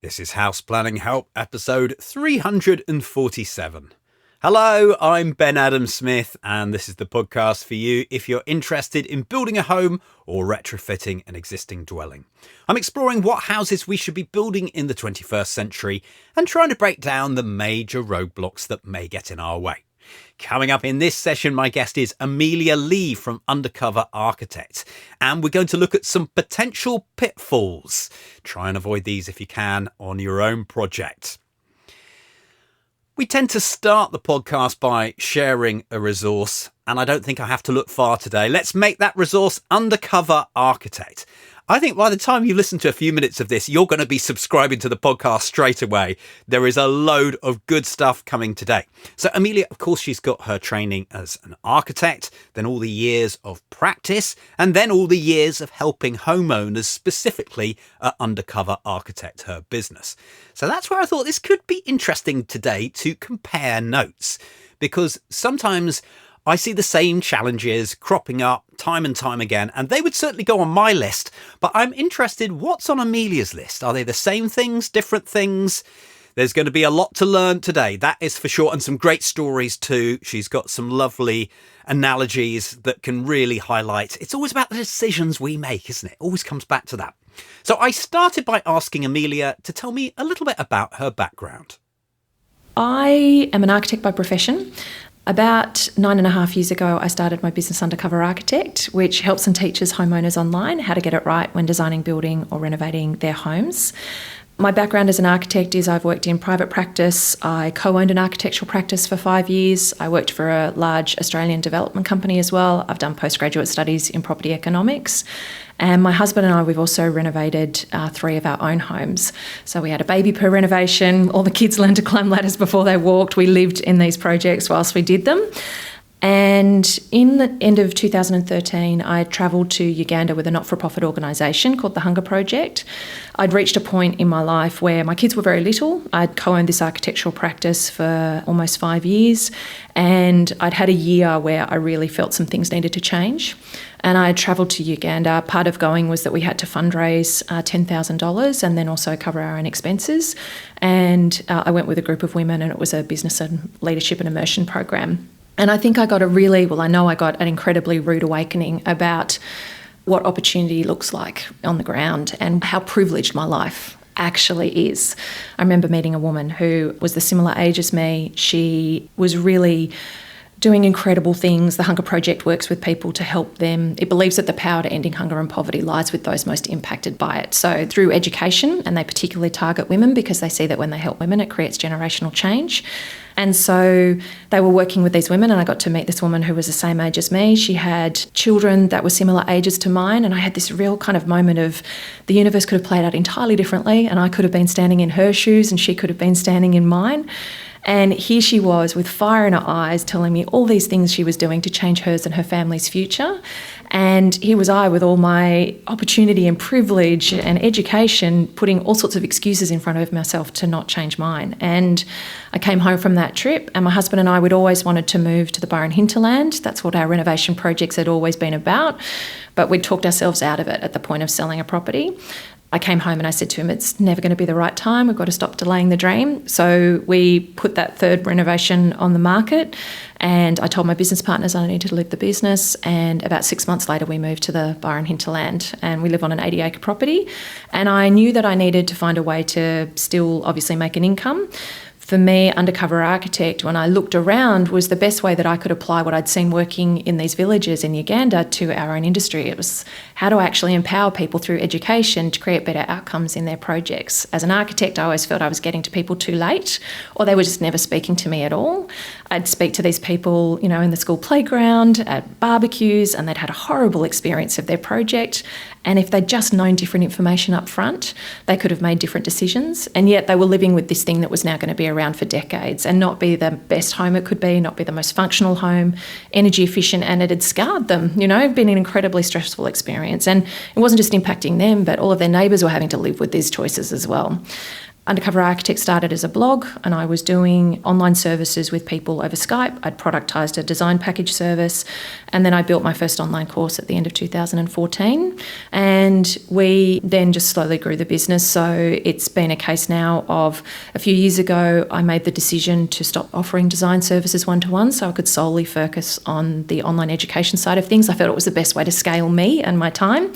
This is House Planning Help, episode 347. Hello, I'm Ben Adam Smith, and this is the podcast for you if you're interested in building a home or retrofitting an existing dwelling. I'm exploring what houses we should be building in the 21st century and trying to break down the major roadblocks that may get in our way. Coming up in this session, my guest is Amelia Lee from Undercover Architect, and we're going to look at some potential pitfalls. Try and avoid these if you can on your own project. We tend to start the podcast by sharing a resource, and I don't think I have to look far today. Let's make that resource Undercover Architect. I think by the time you listen to a few minutes of this, you're going to be subscribing to the podcast straight away. There is a load of good stuff coming today. So Amelia, of course, she's got her training as an architect, then all the years of practice, and then all the years of helping homeowners, specifically at Undercover Architect, her business. So that's where I thought this could be interesting today to compare notes, because sometimes I see the same challenges cropping up time and time again, and they would certainly go on my list, but I'm interested what's on Amelia's list. Are they the same things, different things? There's going to be a lot to learn today, that is for sure, and some great stories too. She's got some lovely analogies that can really highlight. It's always about the decisions we make, isn't it? It always comes back to that. So I started by asking Amelia to tell me a little bit about her background. I am an architect by profession. About 9.5 years ago, I started my business Undercover Architect, which helps and teaches homeowners online how to get it right when designing, building or renovating their homes. My background as an architect is I've worked in private practice. I co-owned an architectural practice for 5 years. I worked for a large Australian development company as well. I've done postgraduate studies in property economics. And my husband and I, we've also renovated 3 of our own homes. So we had a baby per renovation. All the kids learned to climb ladders before they walked. We lived in these projects whilst we did them. And in the end of 2013, I travelled to Uganda with a not-for-profit organisation called the Hunger Project. I'd reached a point in my life where my kids were very little. I'd co-owned this architectural practice for almost 5 years, and I'd had a year where I really felt some things needed to change. And I travelled to Uganda. Part of going was that we had to fundraise $10,000 and then also cover our own expenses. And I went with a group of women, and it was a business and leadership and immersion program. And I think I got I got an incredibly rude awakening about what opportunity looks like on the ground and how privileged my life actually is. I remember meeting a woman who was the similar age as me. She was really doing incredible things. The Hunger Project works with people to help them. It believes that the power to ending hunger and poverty lies with those most impacted by it. So through education, and they particularly target women because they see that when they help women, it creates generational change. And so they were working with these women, and I got to meet this woman who was the same age as me. She had children that were similar ages to mine, and I had this real kind of moment of the universe could have played out entirely differently, and I could have been standing in her shoes and she could have been standing in mine. And here she was with fire in her eyes telling me all these things she was doing to change hers and her family's future. And here was I with all my opportunity and privilege and education putting all sorts of excuses in front of myself to not change mine. And I came home from that trip, and my husband and I would always wanted to move to the Byron hinterland. That's what our renovation projects had always been about. But we'd talked ourselves out of it at the point of selling a property. I came home and I said to him, it's never going to be the right time. We've got to stop delaying the dream. So we put that third renovation on the market, and I told my business partners I needed to leave the business. And about 6 months later, we moved to the Byron hinterland, and we live on an 80-acre property. And I knew that I needed to find a way to still obviously make an income. For me, Undercover Architect, when I looked around, was the best way that I could apply what I'd seen working in these villages in Uganda to our own industry. It was how to actually empower people through education to create better outcomes in their projects. As an architect, I always felt I was getting to people too late, or they were just never speaking to me at all. I'd speak to these people, in the school playground, at barbecues, and they'd had a horrible experience of their project. And if they'd just known different information up front, they could have made different decisions. And yet they were living with this thing that was now going to be around for decades and not be the best home it could be, not be the most functional home, energy efficient, and it had scarred them, been an incredibly stressful experience. And it wasn't just impacting them, but all of their neighbours were having to live with these choices as well. Undercover Architect started as a blog, and I was doing online services with people over Skype. I'd productised a design package service, and then I built my first online course at the end of 2014. And we then just slowly grew the business. So it's been a case now of a few years ago, I made the decision to stop offering design services one-to-one so I could solely focus on the online education side of things. I felt it was the best way to scale me and my time,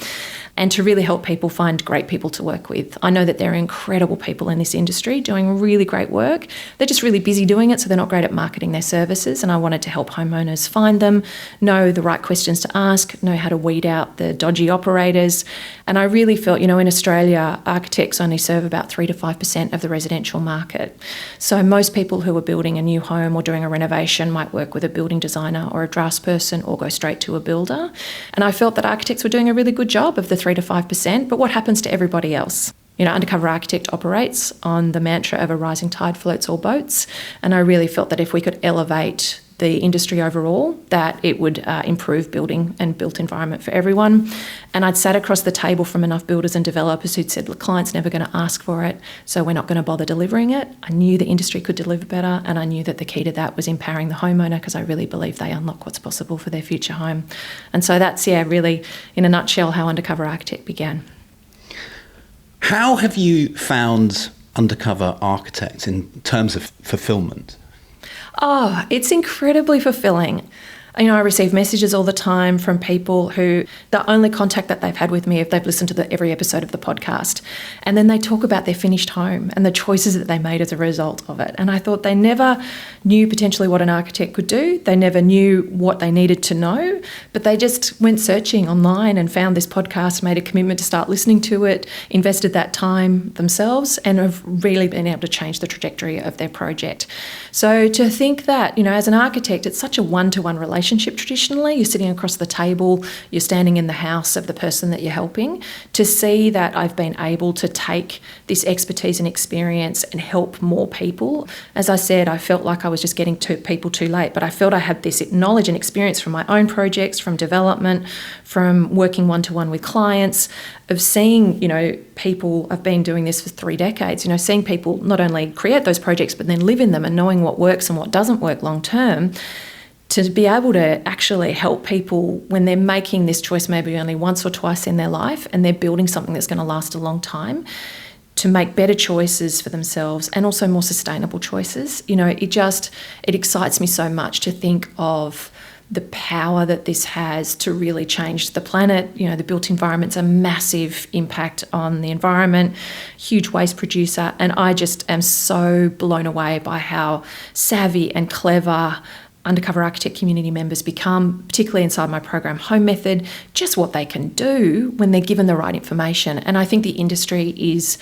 and to really help people find great people to work with. I know that there are incredible people in this industry doing really great work. They're just really busy doing it, so they're not great at marketing their services, and I wanted to help homeowners find them, know the right questions to ask, know how to weed out the dodgy operators. And I really felt, in Australia, architects only serve about 3 to 5% of the residential market. So most people who are building a new home or doing a renovation might work with a building designer or a draftsperson or go straight to a builder. And I felt that architects were doing a really good job of the 3 to 5%, but what happens to everybody else? Undercover Architect operates on the mantra of a rising tide floats all boats, and I really felt that if we could elevate the industry overall, that it would improve building and built environment for everyone. And I'd sat across the table from enough builders and developers who'd said, the client's never going to ask for it, so we're not going to bother delivering it. I knew the industry could deliver better, and I knew that the key to that was empowering the homeowner, because I really believe they unlock what's possible for their future home. And so that's, really, in a nutshell, how Undercover Architect began. How have you found Undercover Architect in terms of fulfillment? Oh, it's incredibly fulfilling. I receive messages all the time from people who the only contact that they've had with me if they've listened to every episode of the podcast. And then they talk about their finished home and the choices that they made as a result of it. And I thought they never knew potentially what an architect could do. They never knew what they needed to know, but they just went searching online and found this podcast, made a commitment to start listening to it, invested that time themselves, and have really been able to change the trajectory of their project. So to think that, as an architect, it's such a one-to-one relationship traditionally. You're sitting across the table, you're standing in the house of the person that you're helping. To see that I've been able to take this expertise and experience and help more people. As I said, I felt like I was just getting to people too late, but I felt I had this knowledge and experience from my own projects, from development, from working one-to-one with clients, of seeing, people, I've been doing this for 3 decades, seeing people not only create those projects, but then live in them and knowing what works and what doesn't work long term. To be able to actually help people when they're making this choice maybe only once or twice in their life, and they're building something that's going to last a long time, to make better choices for themselves and also more sustainable choices. It excites me so much to think of the power that this has to really change the planet. The built environment's a massive impact on the environment, huge waste producer, and I just am so blown away by how savvy and clever Undercover Architect community members become, particularly inside my program Home Method, just what they can do when they're given the right information. And I think the industry is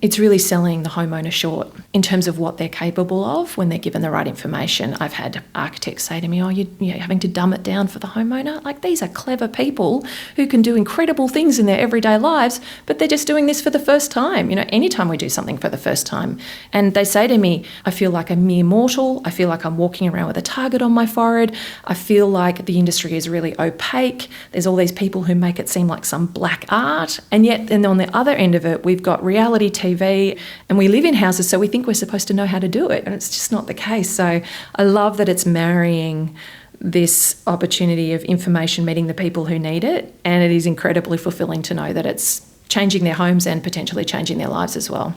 it's really selling the homeowner short in terms of what they're capable of when they're given the right information. I've had architects say to me, you're having to dumb it down for the homeowner. Like, these are clever people who can do incredible things in their everyday lives, but they're just doing this for the first time. Anytime we do something for the first time. And they say to me, I feel like a mere mortal. I feel like I'm walking around with a target on my forehead. I feel like the industry is really opaque. There's all these people who make it seem like some black art. And yet, and on the other end of it, we've got reality TV, and we live in houses, so we think we're supposed to know how to do it, and it's just not the case. So I love that it's marrying this opportunity of information meeting the people who need it, and it is incredibly fulfilling to know that it's changing their homes and potentially changing their lives as well.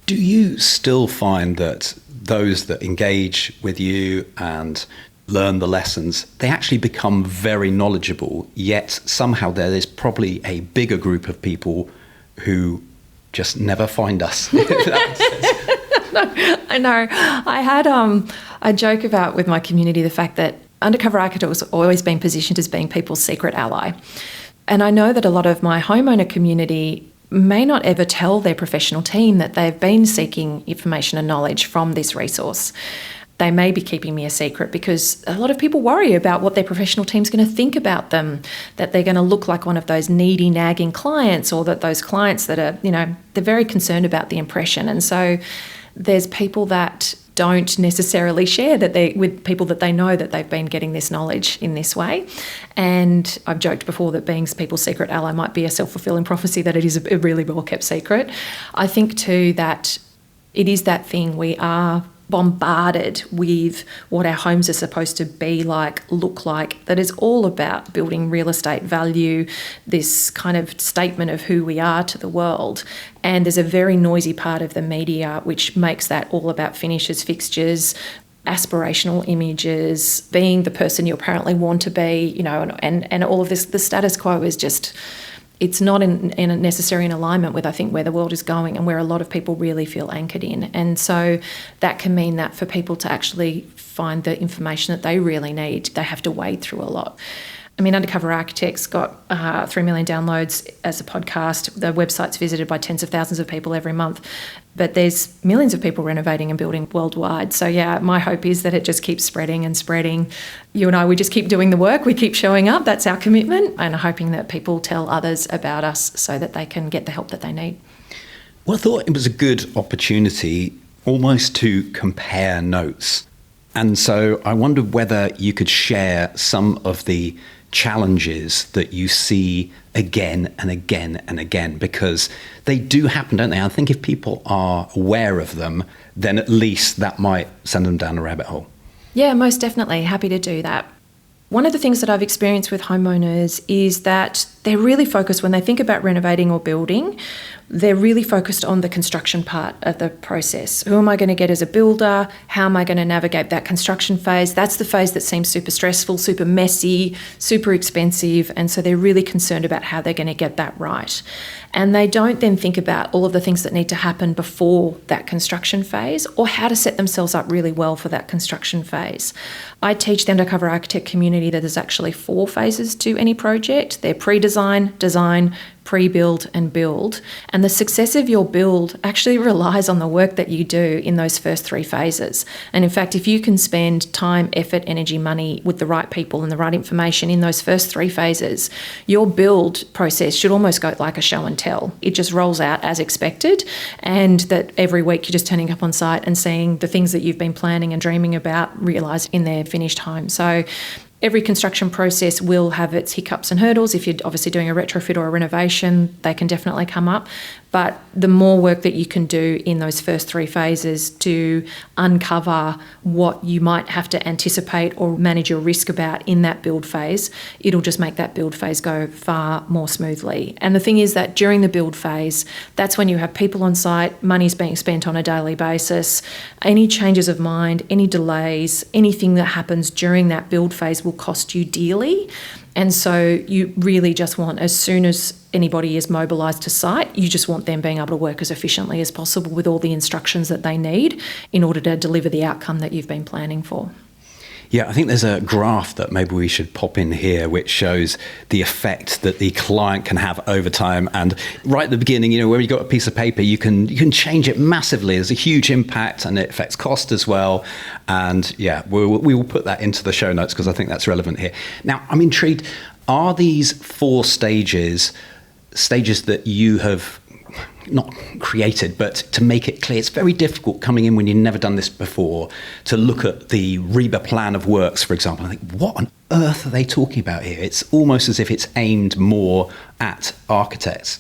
Do you still find that those that engage with you and learn the lessons, they actually become very knowledgeable, yet somehow there is probably a bigger group of people who just never find us? No, I know. I had I joke about with my community the fact that Undercover Architect has always been positioned as being people's secret ally. And I know that a lot of my homeowner community may not ever tell their professional team that they've been seeking information and knowledge from this resource. They may be keeping me a secret because a lot of people worry about what their professional team's going to think about them, that they're going to look like one of those needy, nagging clients, or that those clients that are, they're very concerned about the impression. And so there's people that don't necessarily share that they with people that they know that they've been getting this knowledge in this way. And I've joked before that being people's secret ally might be a self-fulfilling prophecy, that it is a really well-kept secret. I think too that it is that thing, we are bombarded with what our homes are supposed to be like, look like, that is all about building real estate value, this kind of statement of who we are to the world. And there's a very noisy part of the media which makes that all about finishes, fixtures, aspirational images, being the person you apparently want to be, you know, and all of this. The status quo is just, it's not necessarily in alignment with, I think, where the world is going and where a lot of people really feel anchored in. And so that can mean that for people to actually find the information that they really need, they have to wade through a lot. I mean, Undercover Architects got 3 million downloads as a podcast. The website's visited by tens of thousands of people every month. But there's millions of people renovating and building worldwide. So, yeah, my hope is that it just keeps spreading and spreading. You and I, we just keep doing the work. We keep showing up. That's our commitment. And hoping that people tell others about us so that they can get the help that they need. Well, I thought it was a good opportunity almost to compare notes. And so I wondered whether you could share some of the challenges that you see again and again and again, because they do happen, don't they? I think if people are aware of them, then at least that might send them down a rabbit hole. Yeah, most definitely. Happy to do that. One of the things that I've experienced with homeowners is that they're really focused when they think about renovating or building. They're really focused on the construction part of the process. Who am I going to get as a builder? How am I going to navigate that construction phase? That's the phase that seems super stressful, super messy, super expensive. And so they're really concerned about how they're going to get that right. And they don't then think about all of the things that need to happen before that construction phase, or how to set themselves up really well for that construction phase. I teach the Undercover Architect community that there's actually 4 phases to any project. They're pre-design, design, pre-build and build. And the success of your build actually relies on the work that you do in those first 3 phases. And in fact, if you can spend time, effort, energy, money with the right people and the right information in those first 3 phases, your build process should almost go like a show and tell. It just rolls out as expected, and that every week you're just turning up on site and seeing the things that you've been planning and dreaming about realised in their finished home. So every construction process will have its hiccups and hurdles. If you're obviously doing a retrofit or a renovation, they can definitely come up. But the more work that you can do in those first 3 phases to uncover what you might have to anticipate or manage your risk about in that build phase, it'll just make that build phase go far more smoothly. And the thing is that during the build phase, that's when you have people on site, money's being spent on a daily basis. Any changes of mind, any delays, anything that happens during that build phase will cost you dearly. And so you really just want, as soon as anybody is mobilised to site, you just want them being able to work as efficiently as possible with all the instructions that they need in order to deliver the outcome that you've been planning for. Yeah, I think there's a graph that maybe we should pop in here, which shows the effect that the client can have over time. And right at the beginning, you know, when you've got a piece of paper, you can change it massively. There's a huge impact, and it affects cost as well. And yeah, we will put that into the show notes because I think that's relevant here. Now, I'm intrigued. Are these 4 stages that you have not created, but to make it clear? It's very difficult coming in when you've never done this before to look at the RIBA plan of works, for example, and think, what on earth are they talking about here? It's almost as if it's aimed more at architects.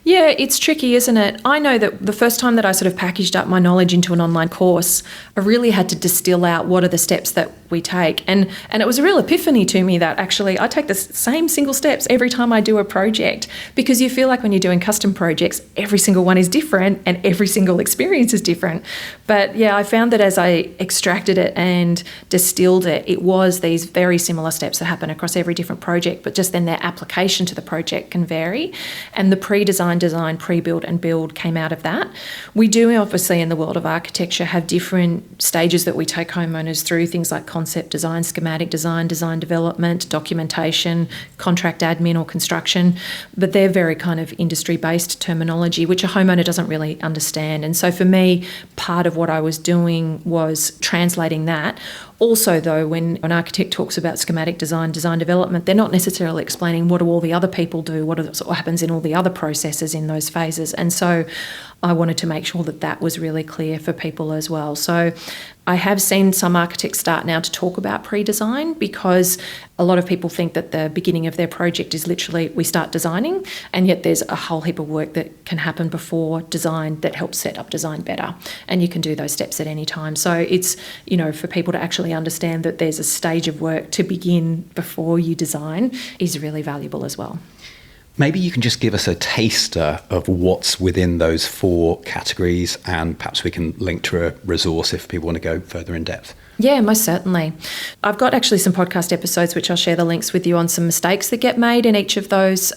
Yeah, it's tricky, isn't it? I know that the first time that I sort of packaged up my knowledge into an online course, I really had to distill out what are the steps that we take. And it was a real epiphany to me that actually I take the same single steps every time I do a project, because you feel like when you're doing custom projects, every single one is different and every single experience is different. But yeah, I found that as I extracted it and distilled it, it was these very similar steps that happen across every different project, but just then their application to the project can vary. And the pre-design, design, pre-build and build came out of that. We do obviously in the world of architecture have different stages that we take homeowners through, things like concept design, schematic design, design development, documentation, contract admin or construction, but they're very kind of industry-based terminology which a homeowner doesn't really understand. And so for me, part of what I was doing was translating that. Also, though, when an architect talks about schematic design, design development, they're not necessarily explaining what do all the other people do, what happens in all the other processes in those phases. And so I wanted to make sure that that was really clear for people as well. So I have seen some architects start now to talk about pre-design, because a lot of people think that the beginning of their project is literally we start designing, and yet there's a whole heap of work that can happen before design that helps set up design better. And you can do those steps at any time. So it's, for people to actually understand that there's a stage of work to begin before you design is really valuable as well. Maybe you can just give us a taster of what's within those 4 categories, and perhaps we can link to a resource if people want to go further in depth. Yeah, most certainly. I've got actually some podcast episodes which I'll share the links with you on some mistakes that get made in each of those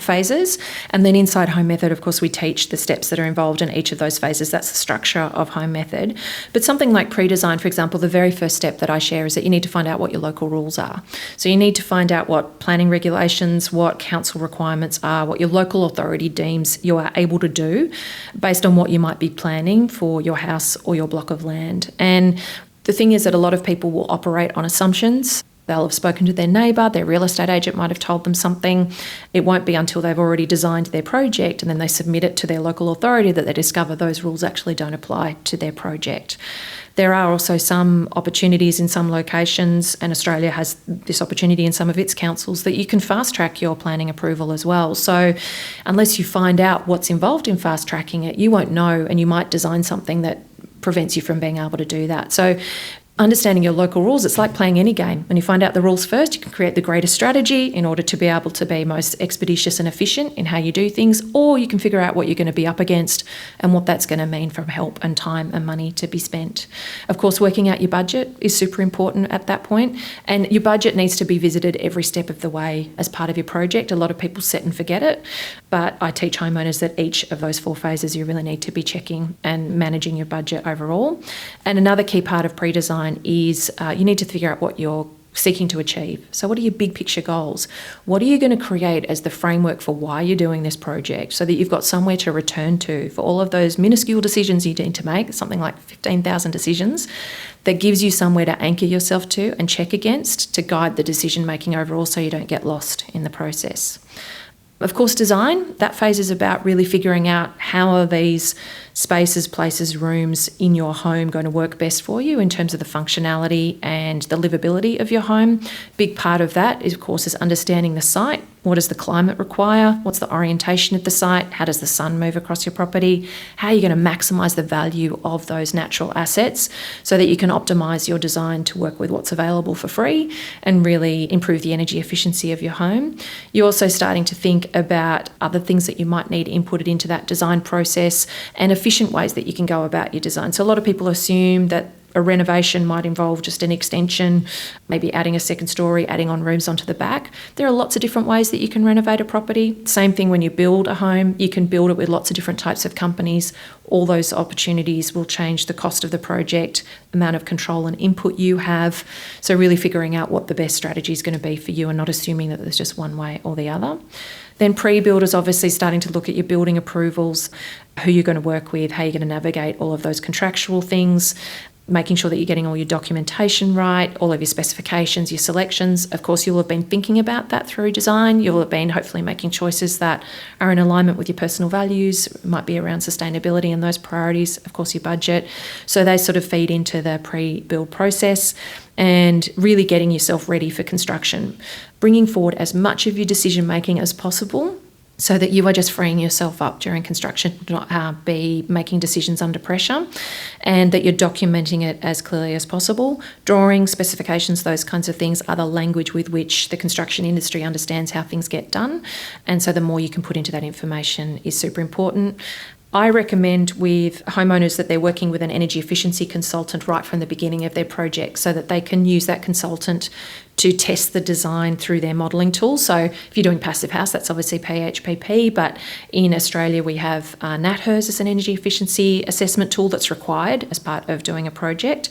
phases. And then inside Home Method, of course, we teach the steps that are involved in each of those phases. That's the structure of Home Method. But something like pre-design, for example, the very first step that I share is that you need to find out what your local rules are. So you need to find out what planning regulations, what council requirements are, what your local authority deems you are able to do based on what you might be planning for your house or your block of land. And the thing is that a lot of people will operate on assumptions. They'll have spoken to their neighbour, their real estate agent might have told them something. It won't be until they've already designed their project and then they submit it to their local authority that they discover those rules actually don't apply to their project. There are also some opportunities in some locations, and Australia has this opportunity in some of its councils, that you can fast track your planning approval as well. So unless you find out what's involved in fast tracking it, you won't know, and you might design something that prevents you from being able to do that. So understanding your local rules, it's like playing any game. When you find out the rules first, you can create the greatest strategy in order to be able to be most expeditious and efficient in how you do things, or you can figure out what you're going to be up against and what that's going to mean from help and time and money to be spent. Of course, working out your budget is super important at that point, and your budget needs to be visited every step of the way as part of your project. A lot of people set and forget it, but I teach homeowners that each of those 4 phases you really need to be checking and managing your budget overall. And another key part of pre-design is you need to figure out what you're seeking to achieve. So what are your big picture goals? What are you going to create as the framework for why you're doing this project, so that you've got somewhere to return to for all of those minuscule decisions you need to make, something like 15,000 decisions, that gives you somewhere to anchor yourself to and check against to guide the decision making overall, so you don't get lost in the process. Of course, design, that phase is about really figuring out how are these spaces, places, rooms in your home going to work best for you in terms of the functionality and the livability of your home. Big part of that, of course, is understanding the site. What does the climate require? What's the orientation of the site? How does the sun move across your property? How are you going to maximise the value of those natural assets so that you can optimise your design to work with what's available for free and really improve the energy efficiency of your home? You're also starting to think about other things that you might need inputted into that design process and efficient ways that you can go about your design. So a lot of people assume that a renovation might involve just an extension, maybe adding a second story, adding on rooms onto the back. There are lots of different ways that you can renovate a property. Same thing when you build a home, you can build it with lots of different types of companies. All those opportunities will change the cost of the project, amount of control and input you have. So really figuring out what the best strategy is going to be for you and not assuming that there's just one way or the other. Then pre-build is obviously starting to look at your building approvals, who you're going to work with, how you're going to navigate all of those contractual things, making sure that you're getting all your documentation right, all of your specifications, your selections. Of course, you'll have been thinking about that through design. You'll have been hopefully making choices that are in alignment with your personal values. It might be around sustainability and those priorities, of course, your budget. So they sort of feed into the pre-build process and really getting yourself ready for construction. Bringing forward as much of your decision making as possible so that you are just freeing yourself up during construction to not be making decisions under pressure, and that you're documenting it as clearly as possible. Drawings, specifications, those kinds of things are the language with which the construction industry understands how things get done, and so the more you can put into that information is super important. I recommend with homeowners that they're working with an energy efficiency consultant right from the beginning of their project so that they can use that consultant to test the design through their modelling tool. So if you're doing passive house, that's obviously PHPP, but in Australia we have NatHERS as an energy efficiency assessment tool that's required as part of doing a project.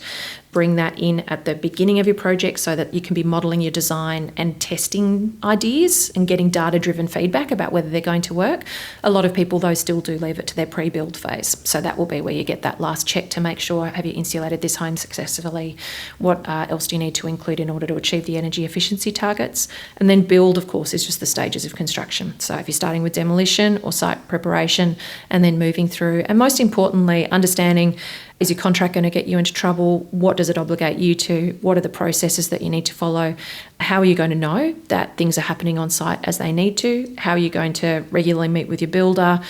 bring that in at the beginning of your project so that you can be modelling your design and testing ideas and getting data-driven feedback about whether they're going to work. A lot of people, though, still do leave it to their pre-build phase. So that will be where you get that last check to make sure, have you insulated this home successfully? What else do you need to include in order to achieve the energy efficiency targets? And then build, of course, is just the stages of construction. So if you're starting with demolition or site preparation and then moving through, and most importantly, understanding, is your contract going to get you into trouble? What does it obligate you to? What are the processes that you need to follow? How are you going to know that things are happening on site as they need to? How are you going to regularly meet with your builder?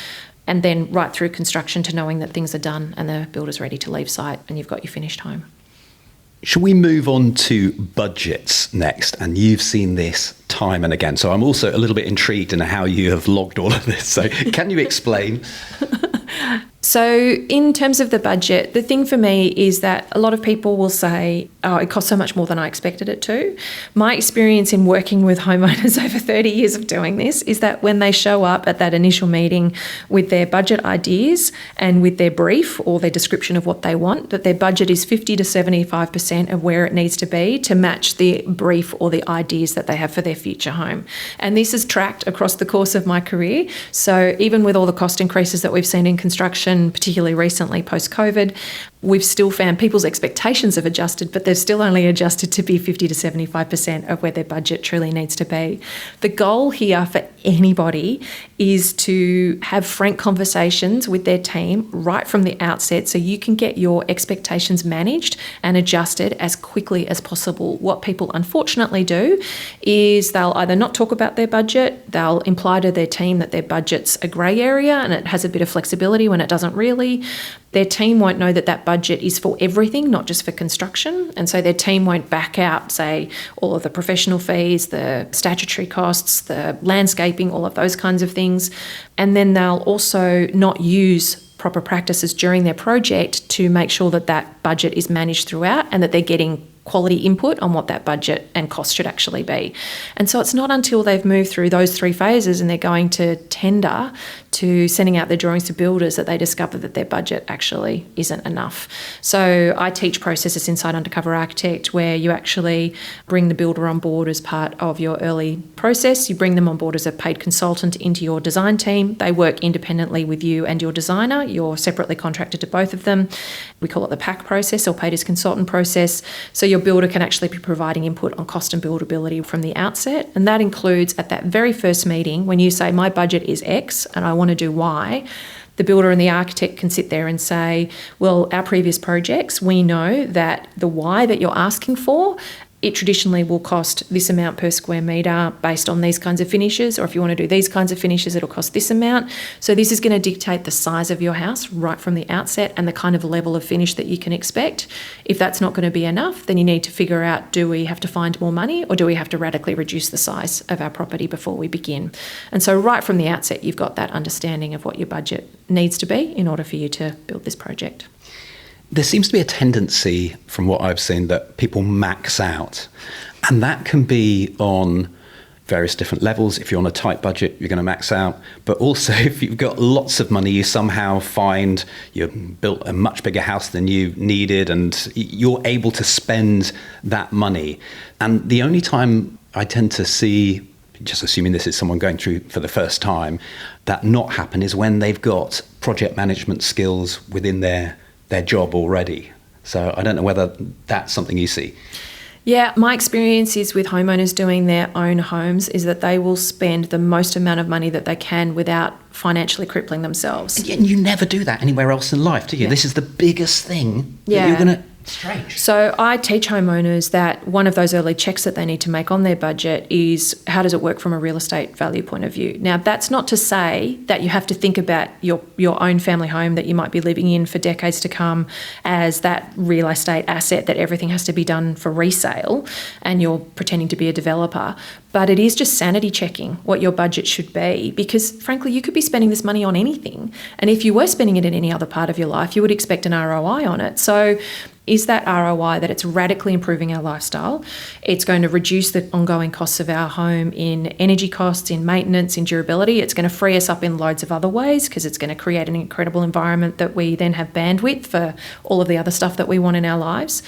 And then right through construction to knowing that things are done and the builder's ready to leave site and you've got your finished home. Shall we move on to budgets next? And you've seen this time and again. So I'm also a little bit intrigued in how you have logged all of this. So can you explain? So in terms of the budget, the thing for me is that a lot of people will say, oh, it costs so much more than I expected it to. My experience in working with homeowners over 30 years of doing this is that when they show up at that initial meeting with their budget ideas and with their brief or their description of what they want, that their budget is 50 to 75% of where it needs to be to match the brief or the ideas that they have for their future home. And this is tracked across the course of my career. So even with all the cost increases that we've seen in construction, particularly recently post-COVID, we've still found people's expectations have adjusted, but they've still only adjusted to be 50 to 75% of where their budget truly needs to be. The goal here for anybody is to have frank conversations with their team right from the outset so you can get your expectations managed and adjusted as quickly as possible. What people unfortunately do is they'll either not talk about their budget, they'll imply to their team that their budget's a grey area and it has a bit of flexibility when it doesn't really. Their team won't know that that budget is for everything, not just for construction. And so their team won't back out, say, all of the professional fees, the statutory costs, the landscaping, all of those kinds of things. And then they'll also not use proper practices during their project to make sure that that budget is managed throughout and that they're getting quality input on what that budget and cost should actually be. And so it's not until they've moved through those three phases and they're going to tender to sending out their drawings to builders that they discover that their budget actually isn't enough. So I teach processes inside Undercover Architect where you actually bring the builder on board as part of your early process. You bring them on board as a paid consultant into your design team. They work independently with you and your designer. You're separately contracted to both of them. We call it the PAC process or paid as consultant process. So your builder can actually be providing input on cost and buildability from the outset. And that includes at that very first meeting when you say, my budget is X and I want to do Y, the builder and the architect can sit there and say, well, our previous projects, we know that the Y that you're asking for, it traditionally will cost this amount per square metre based on these kinds of finishes, or if you want to do these kinds of finishes, it'll cost this amount. So this is going to dictate the size of your house right from the outset and the kind of level of finish that you can expect. If that's not going to be enough, then you need to figure out, do we have to find more money or do we have to radically reduce the size of our property before we begin? And so right from the outset, you've got that understanding of what your budget needs to be in order for you to build this project. There seems to be a tendency, from what I've seen, that people max out. And that can be on various different levels. If you're on a tight budget, you're going to max out. But also, if you've got lots of money, you somehow find you've built a much bigger house than you needed and you're able to spend that money. And the only time I tend to see, just assuming this is someone going through for the first time, that not happen is when they've got project management skills within their job already. So I don't know whether that's something you see. Yeah, my experience is with homeowners doing their own homes is that they will spend the most amount of money that they can without financially crippling themselves. And you never do that anywhere else in life, do you? Yeah. This is the biggest thing that you're going to... Strange. So I teach homeowners that one of those early checks that they need to make on their budget is how does it work from a real estate value point of view. Now, that's not to say that you have to think about your own family home that you might be living in for decades to come as that real estate asset that everything has to be done for resale and you're pretending to be a developer. But it is just sanity checking what your budget should be because, frankly, you could be spending this money on anything. And if you were spending it in any other part of your life, you would expect an ROI on it. So is that ROI that it's radically improving our lifestyle? It's going to reduce the ongoing costs of our home in energy costs, in maintenance, in durability. It's going to free us up in loads of other ways because it's going to create an incredible environment that we then have bandwidth for all of the other stuff that we want in our lives.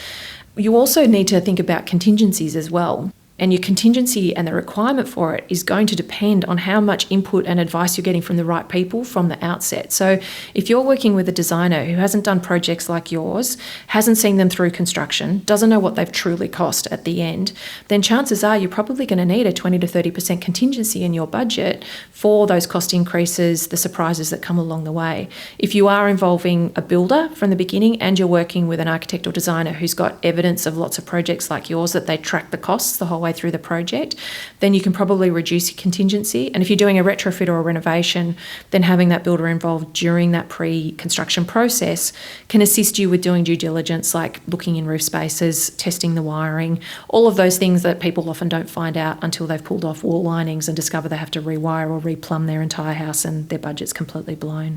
You also need to think about contingencies as well. And your contingency and the requirement for it is going to depend on how much input and advice you're getting from the right people from the outset. So if you're working with a designer who hasn't done projects like yours, hasn't seen them through construction, doesn't know what they've truly cost at the end, then chances are you're probably going to need a 20 to 30% contingency in your budget for those cost increases, the surprises that come along the way. If you are involving a builder from the beginning and you're working with an architect or designer who's got evidence of lots of projects like yours that they track the costs the whole way through the project, then you can probably reduce your contingency. And if you're doing a retrofit or a renovation, then having that builder involved during that pre-construction process can assist you with doing due diligence, like looking in roof spaces, testing the wiring, all of those things that people often don't find out until they've pulled off wall linings and discover they have to rewire or replumb their entire house and their budget's completely blown.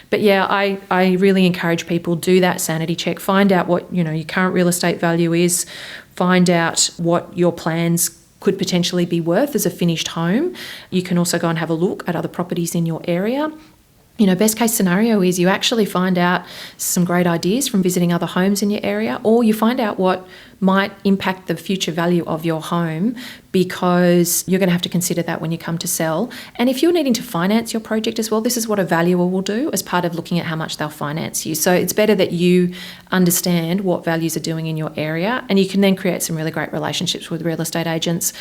But yeah, I really encourage people, do that sanity check, find out what your current real estate value is, find out what your plans could potentially be worth as a finished home. You can also go and have a look at other properties in your area. Best case scenario is you actually find out some great ideas from visiting other homes in your area, or you find out what might impact the future value of your home, because you're going to have to consider that when you come to sell. And if you're needing to finance your project as well, this is what a valuer will do as part of looking at how much they'll finance you. So it's better that you understand what values are doing in your area, and you can then create some really great relationships with real estate agents.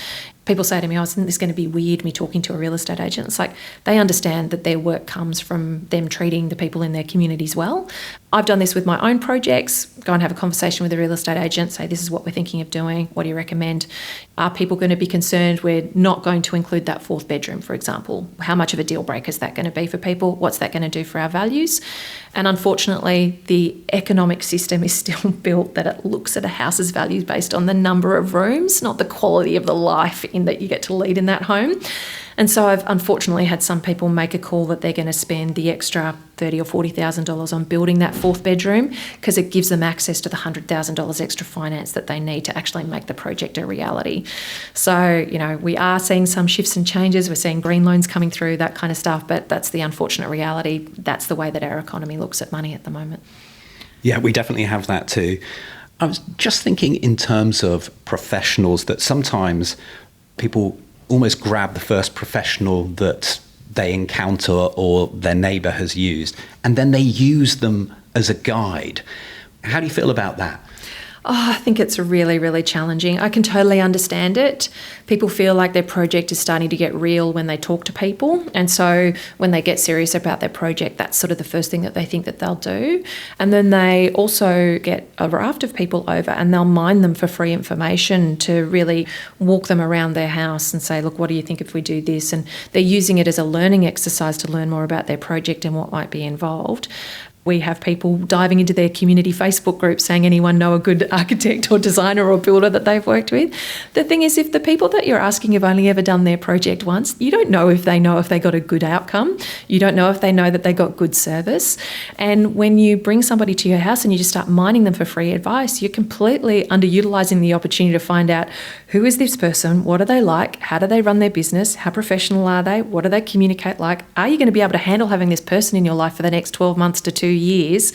People say to me, isn't this going to be weird, me talking to a real estate agent? It's like they understand that their work comes from them treating the people in their communities well. I've done this with my own projects. Go and have a conversation with a real estate agent, say, this is what we're thinking of doing. What do you recommend? Are people going to be concerned we're not going to include that fourth bedroom, for example? How much of a deal breaker is that going to be for people? What's that going to do for our values? And unfortunately, the economic system is still built that it looks at a house's values based on the number of rooms, not the quality of the life in that you get to lead in that home. And so I've unfortunately had some people make a call that they're going to spend the extra $30,000 or $40,000 on building that fourth bedroom because it gives them access to the $100,000 extra finance that they need to actually make the project a reality. So, we are seeing some shifts and changes. We're seeing green loans coming through, that kind of stuff, but that's the unfortunate reality. That's the way that our economy looks at money at the moment. Yeah, we definitely have that too. I was just thinking in terms of professionals that sometimes people almost grab the first professional that they encounter or their neighbour has used, and then they use them as a guide. How do you feel about that? I think it's really, really challenging. I can totally understand it. People feel like their project is starting to get real when they talk to people. And so when they get serious about their project, that's sort of the first thing that they think that they'll do. And then they also get a raft of people over and they'll mine them for free information to really walk them around their house and say, look, what do you think if we do this? And they're using it as a learning exercise to learn more about their project and what might be involved. We have people diving into their community Facebook group saying, anyone know a good architect or designer or builder that they've worked with? The thing is, if the people that you're asking have only ever done their project once, you don't know if they got a good outcome. You don't know if they know that they got good service. And when you bring somebody to your house and you just start mining them for free advice, you're completely underutilising the opportunity to find out, who is this person? What are they like? How do they run their business? How professional are they? What do they communicate like? Are you going to be able to handle having this person in your life for the next 12 months to 2 years?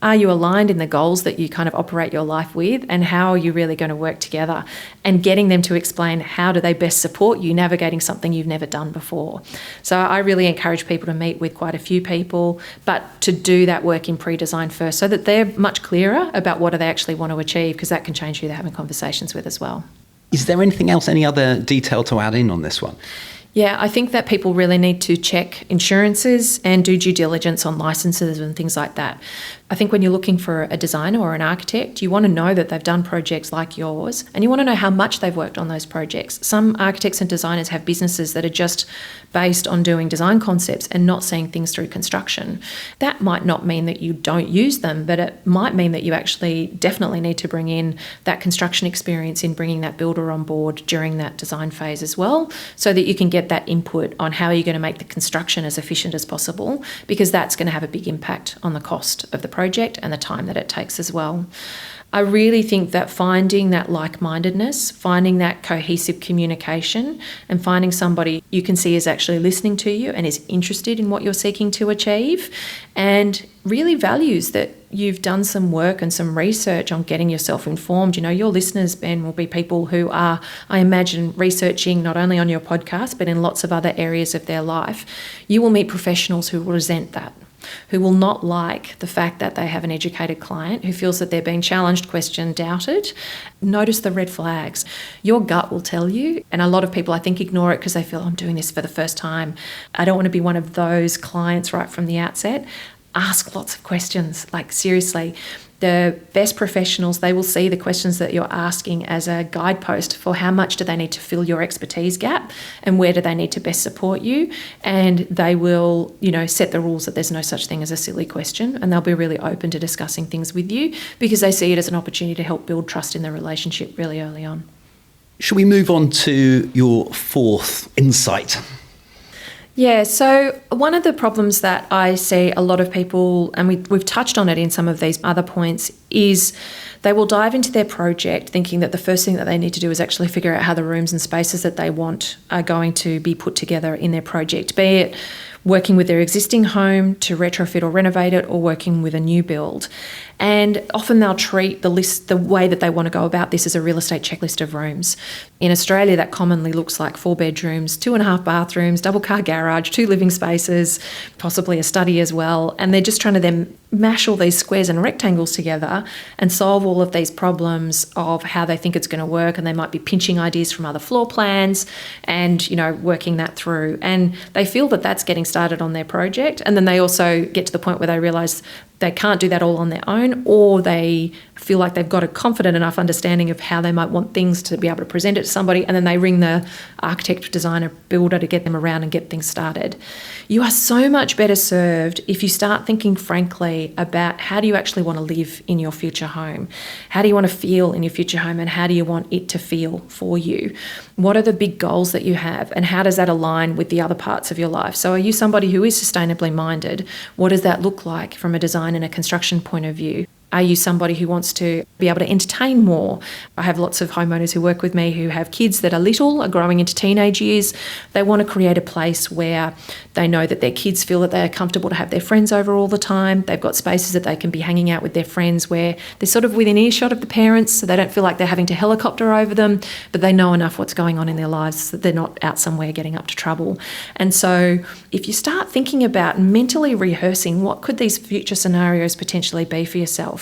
Are you aligned in the goals that you kind of operate your life with, and how are you really going to work together? And getting them to explain how do they best support you navigating something you've never done before. So I really encourage people to meet with quite a few people, but to do that work in pre-design first so that they're much clearer about what do they actually want to achieve, because that can change who they're having conversations with as well. Is there anything else, any other detail to add in on this one? Yeah, I think that people really need to check insurances and do due diligence on licenses and things like that. I think when you're looking for a designer or an architect, you want to know that they've done projects like yours, and you want to know how much they've worked on those projects. Some architects and designers have businesses that are just based on doing design concepts and not seeing things through construction. That might not mean that you don't use them, but it might mean that you actually definitely need to bring in that construction experience in bringing that builder on board during that design phase as well, so that you can get that input on how you're going to make the construction as efficient as possible, because that's going to have a big impact on the cost of the project and the time that it takes as well. I really think that finding that like-mindedness, finding that cohesive communication, and finding somebody you can see is actually listening to you and is interested in what you're seeking to achieve, and really values that you've done some work and some research on getting yourself informed. Your listeners, Ben, will be people who are, I imagine, researching not only on your podcast, but in lots of other areas of their life. You will meet professionals who will resent that, who will not like the fact that they have an educated client who feels that they're being challenged, questioned, doubted. Notice the red flags. Your gut will tell you, and a lot of people, I think, ignore it because they feel, I'm doing this for the first time. I don't want to be one of those clients right from the outset. Ask lots of questions, like seriously. The best professionals, they will see the questions that you're asking as a guidepost for how much do they need to fill your expertise gap and where do they need to best support you. And they will, set the rules that there's no such thing as a silly question, and they'll be really open to discussing things with you because they see it as an opportunity to help build trust in the relationship really early on. Shall we move on to your fourth insight? Yeah, so one of the problems that I see a lot of people, and we've touched on it in some of these other points, is they will dive into their project thinking that the first thing that they need to do is actually figure out how the rooms and spaces that they want are going to be put together in their project, be it working with their existing home to retrofit or renovate it, or working with a new build. And often they'll treat the way that they want to go about this as a real estate checklist of rooms. In Australia, that commonly looks like 4 bedrooms, 2.5 bathrooms, double car garage, 2 living spaces, possibly a study as well. And they're just trying to then mash all these squares and rectangles together and solve all of these problems of how they think it's going to work. And they might be pinching ideas from other floor plans and, working that through. And they feel that that's getting started on their project. And then they also get to the point where they realise they can't do that all on their own, or they feel like they've got a confident enough understanding of how they might want things to be able to present it to somebody, and then they ring the architect, designer, builder to get them around and get things started. You are so much better served if you start thinking frankly about how do you actually want to live in your future home? How do you want to feel in your future home, and how do you want it to feel for you? What are the big goals that you have, and how does that align with the other parts of your life? So are you somebody who is sustainably minded? What does that look like from a design and a construction point of view? Are you somebody who wants to be able to entertain more? I have lots of homeowners who work with me who have kids that are little, are growing into teenage years. They want to create a place where they know that their kids feel that they are comfortable to have their friends over all the time. They've got spaces that they can be hanging out with their friends where they're sort of within earshot of the parents, so they don't feel like they're having to helicopter over them, but they know enough what's going on in their lives that they're not out somewhere getting up to trouble. And so if you start thinking about mentally rehearsing what could these future scenarios potentially be for yourself,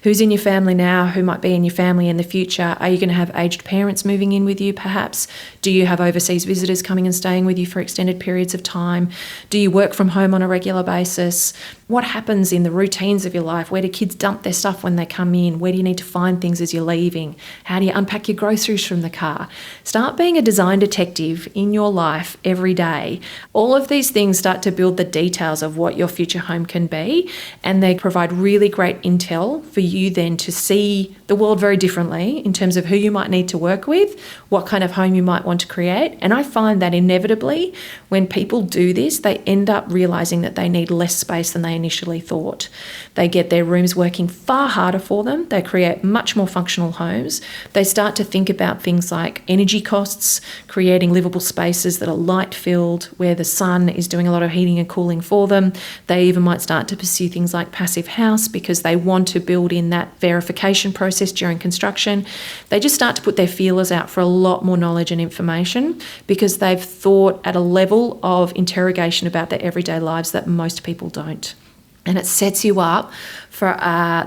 who's in your family now, who might be in your family in the future? Are you going to have aged parents moving in with you perhaps? Do you have overseas visitors coming and staying with you for extended periods of time? Do you work from home on a regular basis? What happens in the routines of your life? Where do kids dump their stuff when they come in? Where do you need to find things as you're leaving? How do you unpack your groceries from the car? Start being a design detective in your life every day. All of these things start to build the details of what your future home can be, and they provide really great intel for you then to see the world very differently in terms of who you might need to work with, what kind of home you might want to create. And I find that inevitably when people do this, they end up realising that they need less space than they initially thought. They get their rooms working far harder for them. They create much more functional homes. They start to think about things like energy costs, creating livable spaces that are light-filled, where the sun is doing a lot of heating and cooling for them. They even might start to pursue things like passive house because they want to build in that verification process during construction. They just start to put their feelers out for a lot more knowledge and information because they've thought at a level of interrogation about their everyday lives that most people don't. And it sets you up for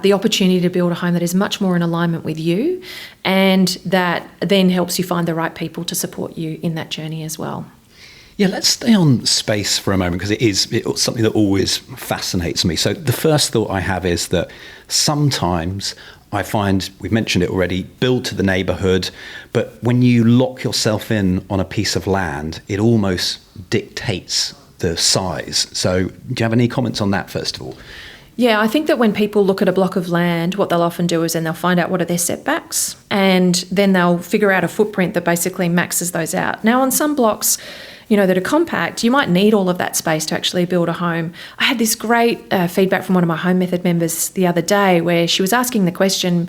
the opportunity to build a home that is much more in alignment with you, and that then helps you find the right people to support you in that journey as well. Yeah, let's stay on space for a moment because it's something that always fascinates me. So the first thought I have is that sometimes I find, we've mentioned it already, build to the neighbourhood, but when you lock yourself in on a piece of land, it almost dictates the size. So do you have any comments on that first of all? Yeah, I think that when people look at a block of land, what they'll often do is then they'll find out what are their setbacks, and then they'll figure out a footprint that basically maxes those out. Now, on some blocks, that are compact, you might need all of that space to actually build a home. I had this great feedback from one of my Home Method members the other day where she was asking the question,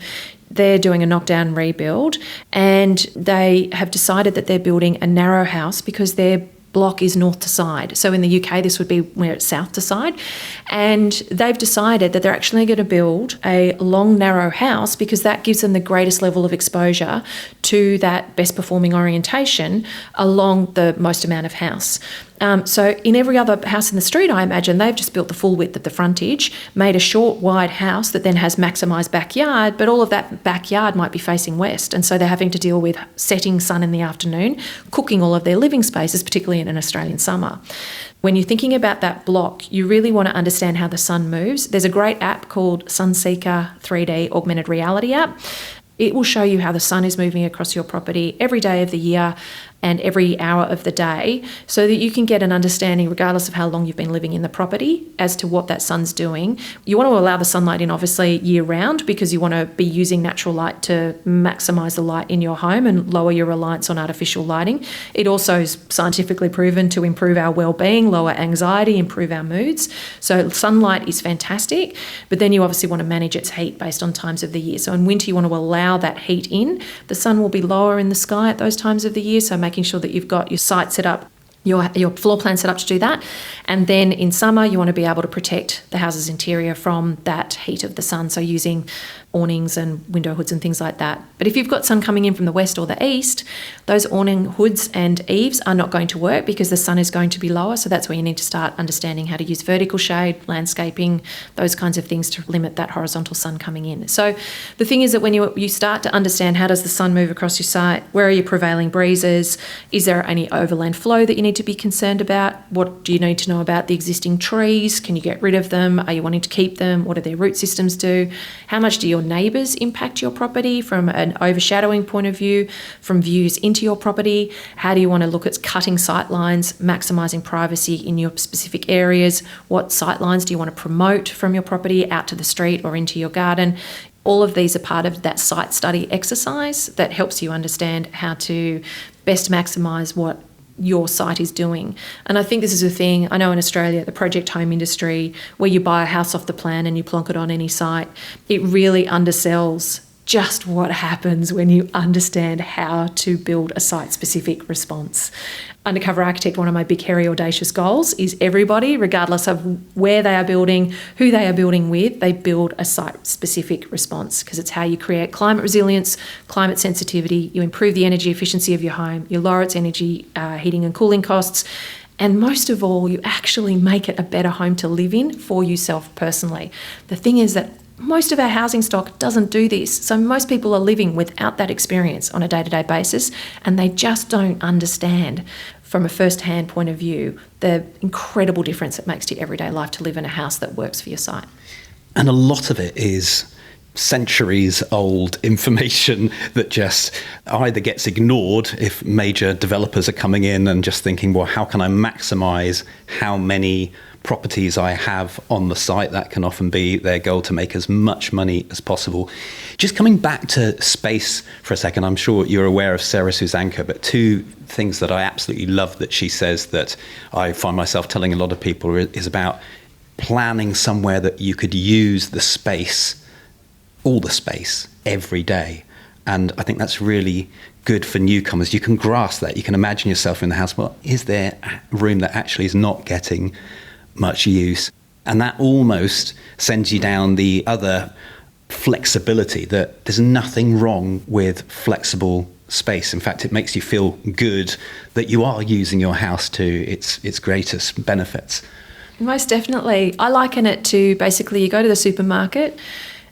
they're doing a knockdown rebuild and they have decided that they're building a narrow house because their block is north to side. So in the UK, this would be where it's south to side. And they've decided that they're actually going to build a long, narrow house because that gives them the greatest level of exposure to that best performing orientation along the most amount of house. So in every other house in the street, I imagine, they've just built the full width of the frontage, made a short, wide house that then has maximised backyard, but all of that backyard might be facing west. And so they're having to deal with setting sun in the afternoon, cooking all of their living spaces, particularly in an Australian summer. When you're thinking about that block, you really want to understand how the sun moves. There's a great app called Sunseeker 3D Augmented Reality app. It will show you how the sun is moving across your property every day of the year and every hour of the day, so that you can get an understanding, regardless of how long you've been living in the property, as to what that sun's doing. You want to allow the sunlight in, obviously, year round, because you want to be using natural light to maximise the light in your home and lower your reliance on artificial lighting. It also is scientifically proven to improve our well-being, lower anxiety, improve our moods. So sunlight is fantastic, but then you obviously want to manage its heat based on times of the year. So in winter, you want to allow that heat in. The sun will be lower in the sky at those times of the year, so making sure that you've got your site set up, your floor plan set up to do that. And then in summer, you want to be able to protect the house's interior from that heat of the sun, so using awnings and window hoods and things like that. But if you've got sun coming in from the west or the east, those awning hoods and eaves are not going to work because the sun is going to be lower. So that's where you need to start understanding how to use vertical shade, landscaping, those kinds of things to limit that horizontal sun coming in. So the thing is that when you start to understand how does the sun move across your site, where are your prevailing breezes, is there any overland flow that you need to be concerned about, what do you need to know about the existing trees, can you get rid of them, are you wanting to keep them, what do their root systems do, how much do your neighbours impact your property from an overshadowing point of view, from views into your property, how do you want to look at cutting sight lines, maximising privacy in your specific areas, what sight lines do you want to promote from your property out to the street or into your garden. All of these are part of that site study exercise that helps you understand how to best maximise what your site is doing. And I think this is a thing, I know in Australia, the project home industry, where you buy a house off the plan and you plonk it on any site, it really undersells just what happens when you understand how to build a site-specific response. Undercover Architect, one of my big, hairy, audacious goals is everybody, regardless of where they are building, who they are building with, they build a site-specific response, because it's how you create climate resilience, climate sensitivity, you improve the energy efficiency of your home, you lower its energy, heating and cooling costs, and most of all, you actually make it a better home to live in for yourself personally. The thing is that most of our housing stock doesn't do this. So most people are living without that experience on a day-to-day basis, and they just don't understand from a first-hand point of view the incredible difference it makes to your everyday life to live in a house that works for your site. And a lot of it is centuries old information that just either gets ignored if major developers are coming in and just thinking, well, how can I maximize how many properties I have on the site? That can often be their goal, to make as much money as possible. Just coming back to space for a second, I'm sure you're aware of Sarah Suzanka, but two things that I absolutely love that she says that I find myself telling a lot of people is about planning somewhere that you could use the space, all the space, every day. And I think that's really good for newcomers. You can grasp that. You can imagine yourself in the house. Well, is there a room that actually is not getting much use? And that almost sends you down the other flexibility, that there's nothing wrong with flexible space. In fact, it makes you feel good that you are using your house to its greatest benefits. Most definitely. I liken it to basically you go to the supermarket,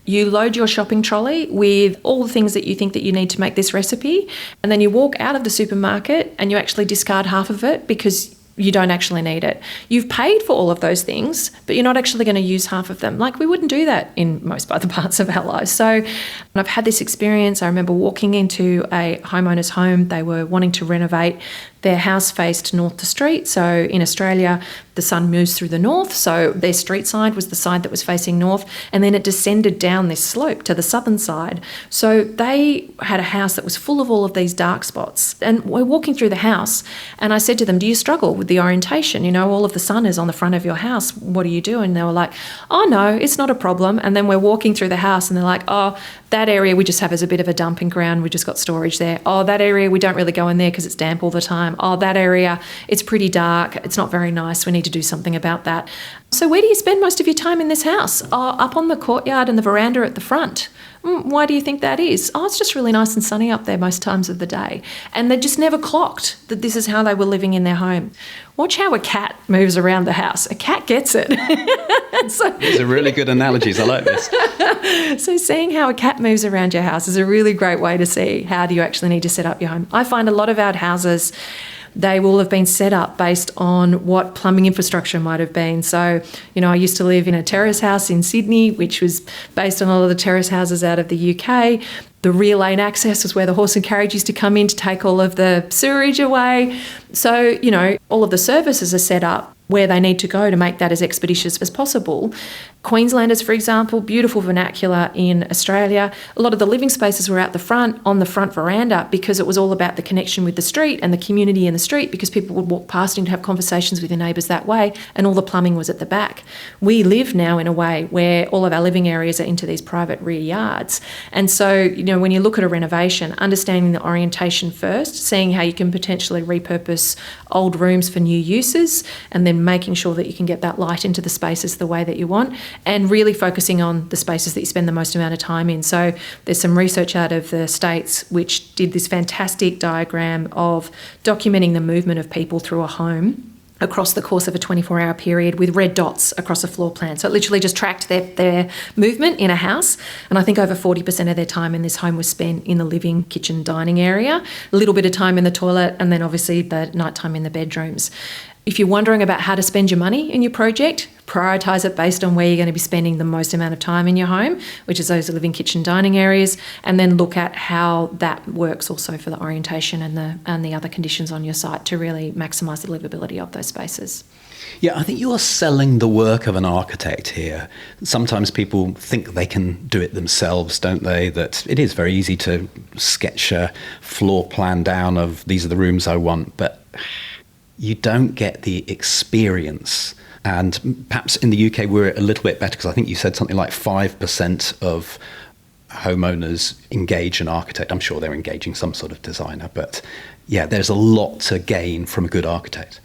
you load your shopping trolley with all the things that you think that you need to make this recipe, and then you walk out of the supermarket and you actually discard half of it because you don't actually need it. You've paid for all of those things, but you're not actually going to use half of them. Like, we wouldn't do that in most other parts of our lives. So I've had this experience. I remember walking into a homeowner's home. They were wanting to renovate. Their house faced north to street. So in Australia, the sun moves through the north. So their street side was the side that was facing north. And then it descended down this slope to the southern side. So they had a house that was full of all of these dark spots. And we're walking through the house. And I said to them, do you struggle with the orientation? You know, all of the sun is on the front of your house. What do you do? And they were like, oh, no, it's not a problem. And then we're walking through the house and they're like, oh, that area we just have as a bit of a dumping ground. We just got storage there. Oh, that area we don't really go in there because it's damp all the time. time. Oh, that area, it's pretty dark. It's not very nice. We need to do something about that. So where do you spend most of your time in this house? Oh, up on the courtyard and the veranda at the front. Why do you think that is? Oh, it's just really nice and sunny up there most times of the day. And they just never clocked that this is how they were living in their home. Watch how a cat moves around the house. A cat gets it. These are really good analogies. I like this. So seeing how a cat moves around your house is a really great way to see how do you actually need to set up your home. I find a lot of our houses, they will have been set up based on what plumbing infrastructure might have been. So, I used to live in a terrace house in Sydney, which was based on a lot of the terrace houses out of the UK. The rear lane access was where the horse and carriage used to come in to take all of the sewerage away. So, all of the services are set up where they need to go to make that as expeditious as possible. Queenslanders, for example, beautiful vernacular in Australia. A lot of the living spaces were out the front, on the front veranda, because it was all about the connection with the street and the community in the street, because people would walk past and have conversations with their neighbours that way, and all the plumbing was at the back. We live now in a way where all of our living areas are into these private rear yards. And so, when you look at a renovation, understanding the orientation first, seeing how you can potentially repurpose old rooms for new uses, and then making sure that you can get that light into the spaces the way that you want, and really focusing on the spaces that you spend the most amount of time in. So there's some research out of the States which did this fantastic diagram of documenting the movement of people through a home across the course of a 24-hour period with red dots across a floor plan. So it literally just tracked their movement in a house. And I think over 40% of their time in this home was spent in the living, kitchen, dining area, a little bit of time in the toilet, and then obviously the nighttime in the bedrooms. If you're wondering about how to spend your money in your project, prioritise it based on where you're going to be spending the most amount of time in your home, which is those living, kitchen, dining areas, and then look at how that works also for the orientation and the other conditions on your site to really maximise the livability of those spaces. Yeah, I think you're selling the work of an architect here. Sometimes people think they can do it themselves, don't they? That it is very easy to sketch a floor plan down of these are the rooms I want, but you don't get the experience. And perhaps in the UK we're a little bit better, because I think you said something like 5% of homeowners engage an architect. I'm sure they're engaging some sort of designer, but yeah, there's a lot to gain from a good architect.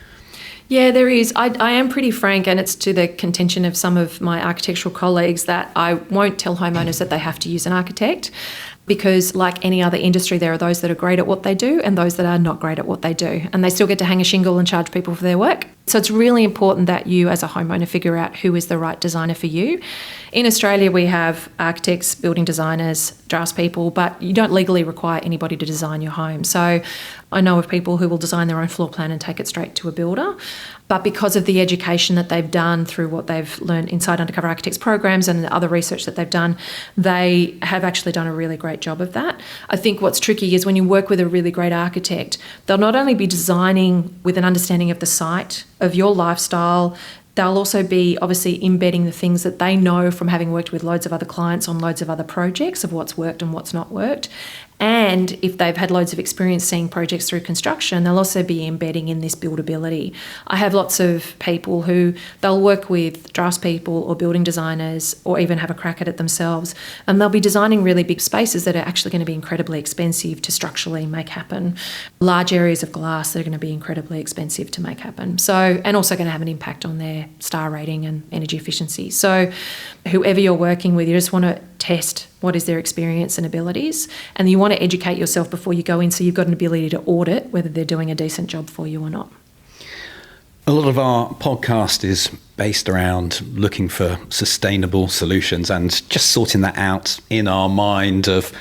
Yeah, there is. I am pretty frank, and it's to the contention of some of my architectural colleagues that I won't tell homeowners that they have to use an architect, because like any other industry, there are those that are great at what they do and those that are not great at what they do, and they still get to hang a shingle and charge people for their work. So it's really important that you as a homeowner figure out who is the right designer for you. In Australia, we have architects, building designers, draftspeople, but you don't legally require anybody to design your home. So I know of people who will design their own floor plan and take it straight to a builder. But because of the education that they've done through what they've learned inside Undercover Architects programs and the other research that they've done, they have actually done a really great job of that. I think what's tricky is when you work with a really great architect, they'll not only be designing with an understanding of the site, of your lifestyle, they'll also be obviously embedding the things that they know from having worked with loads of other clients on loads of other projects of what's worked and what's not worked. And if they've had loads of experience seeing projects through construction, they'll also be embedding in this buildability. I have lots of people who they'll work with draftspeople or building designers or even have a crack at it themselves, and they'll be designing really big spaces that are actually going to be incredibly expensive to structurally make happen. Large areas of glass that are going to be incredibly expensive to make happen. So, and also going to have an impact on their star rating and energy efficiency. So whoever you're working with, you just want to test what is their experience and abilities, and you want to educate yourself before you go in so you've got an ability to audit whether they're doing a decent job for you or not. A lot of our podcast is based around looking for sustainable solutions and just sorting that out in our mind of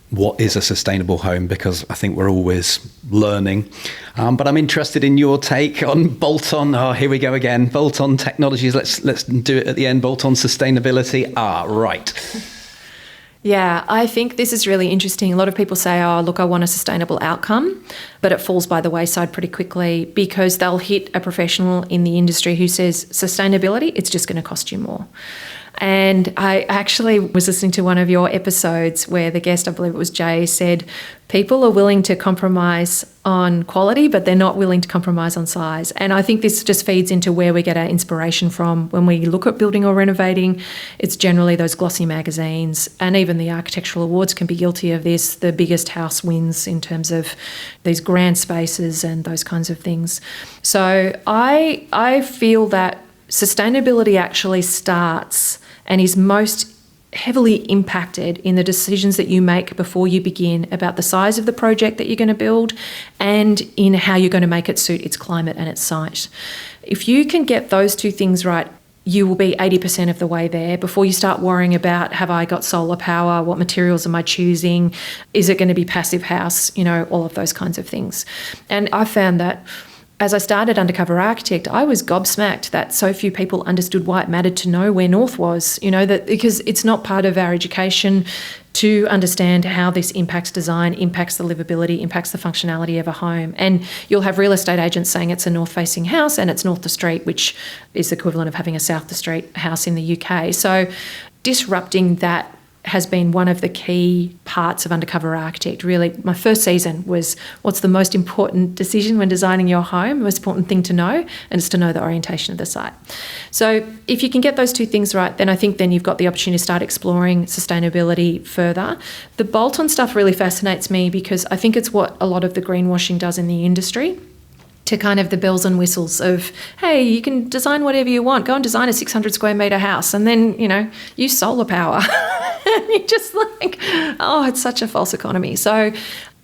what is a sustainable home, because I think we're always learning. But I'm interested in your take on bolt-on. Oh, here we go again. Bolt-on technologies. Let's do it at the end. Bolt-on sustainability. Right. Yeah, I think this is really interesting. A lot of people say, oh, look, I want a sustainable outcome, but it falls by the wayside pretty quickly because they'll hit a professional in the industry who says sustainability, it's just going to cost you more. And I actually was listening to one of your episodes where the guest, I believe it was Jay, said people are willing to compromise on quality, but they're not willing to compromise on size. And I think this just feeds into where we get our inspiration from when we look at building or renovating. It's generally those glossy magazines, and even the architectural awards can be guilty of this. The biggest house wins in terms of these grand spaces and those kinds of things. So I feel that sustainability actually starts and is most heavily impacted in the decisions that you make before you begin about the size of the project that you're going to build and in how you're going to make it suit its climate and its site. If you can get those two things right, you will be 80% of the way there before you start worrying about, have I got solar power? What materials am I choosing? Is it going to be passive house? All of those kinds of things. And I found that as I started Undercover Architect, I was gobsmacked that so few people understood why it mattered to know where north was, that because it's not part of our education to understand how this impacts design, impacts the livability, impacts the functionality of a home. And you'll have real estate agents saying it's a north-facing house and it's north the street, which is the equivalent of having a south the street house in the UK. So disrupting that has been one of the key parts of Undercover Architect. Really, my first season was what's the most important decision when designing your home, the most important thing to know, and it's to know the orientation of the site. So if you can get those two things right, then I think then you've got the opportunity to start exploring sustainability further. The bolt-on stuff really fascinates me because I think it's what a lot of the greenwashing does in the industry, to kind of the bells and whistles of, hey, you can design whatever you want. Go and design a 600 square metre house and then, use solar power. And you're just like, oh, it's such a false economy. So,